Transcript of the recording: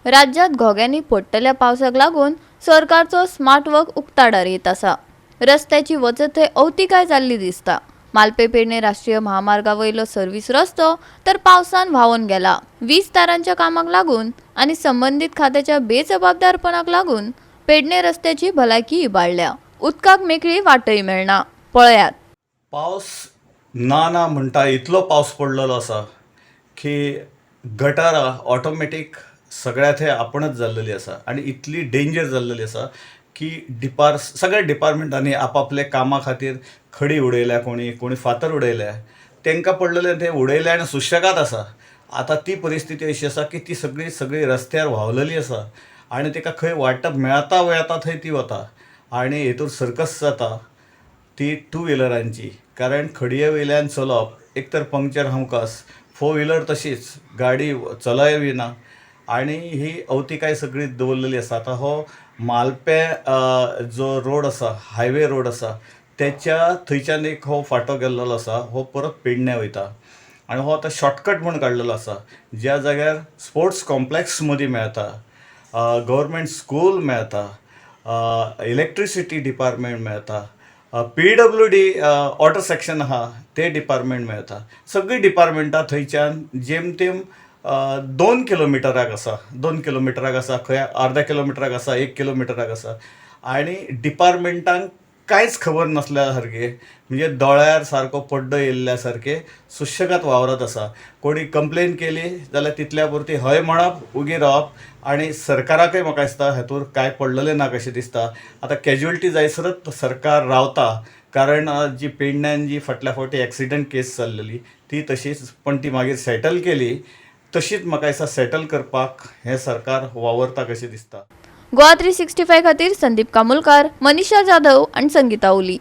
राज्यात घोग्यांनी पडटल्या पावसाक लागून सरकारचो स्मार्ट वर्क उक्ताडार येत आसा। रस्त्याची वचत थंय अवतिकाय जाल्ली दिसता। मालपे पेडणे राष्ट्रीय महामार्गावयलो सर्व्हिस रस्तो तर पावसान व्हांवून गेला। विस्तारांच्या कामाक लागून आणि संबंधित खात्याच्या बेजबाबदारपणाक लागून पेडणे रस्त्याची भलायकी इबाडल्या। उदकाक मेकळी वाटय मेळना। पळयात, पावस ना म्हणटा इतलो पावस पडलेलो आसा की गटारां ऑटोमॅटीक सगळ्या थंय आपणच जाल्लेली आसा आनी इतली डेंजर जाल्लेली आसा की सगळ्या डिपार्टमेंटांनी आपापले कामा खातीर खडी उडयल्या, कोणी फातर उडयल्या, तांकां पडलेले ते उडयले आनी सुशेगाद आसा। आतां ती परिस्थिती अशी आसा की ती सगळी रस्त्यार व्हांवलेली आसा आनी ताका खंय वाटप मेळता थंय ती वता आनी हेतूर सर्कस जाता ती टू व्हिलरांची। कारण खडये वयल्यान चलप एक तर पंक्चर हमखास, फोर व्हिलर तशीच गाडी चलय ना आनी ही अवतिकाय सगळी दवरलेली आसा। आतां हो मालपे जो रोड आसा, हायवे रोड आसा, त्याच्या थंयच्यान एक हो फाटो गेल्लो आसा, हो परत पेडणे वयता आनी हो आतां शॉर्टकट म्हूण काडलेलो आसा, ज्या जाग्यार स्पोर्ट्स कॉम्प्लेक्स मदीं मेळटा, गव्हर्मेंट स्कूल मेळटा, इलेक्ट्रिसिटी डिपार्टमेंट मेळटा, PWD वॉटर सेक्शन आहा ते डिपार्टमेंट मेळटा। सगळीं डिपार्टमेंटां थंयच्यान जेम तेम 2 किलोमिटराक आसा, 2 किलोमिटराक आसा, खंय अर्ध्या किलोमिटराक आसा, 1 किलोमिटराक आसा आनी डिपार्टमेंटांक कांयच खबर नासल्या सारके, म्हणजे दोळ्यार सारको पड्डो येयल्ल्या सारके सुशेगाद वावरत आसा। कोणी कंप्लेन केली जाल्यार तितल्या पुरती हय म्हणप, उगी रावप आनी सरकाराकय म्हाका दिसता हेतूर कांय पडलेलें ना कशें दिसता। आतां कॅज्युअलिटी जायसरच सरकार रावता, कारण जी पेडण्यान जी फाटल्या फावटी एक्सिडंट केस जाल्लेली ती तशीच, पण ती मागीर सेटल केली, तशीच म्हाका दिसता सेटल करपाक हें सरकार वावरता कशें दिसता। गोवा 365 खातीर संदीप कामुलकार, मनीषा जाधव आणि संगीता ओली।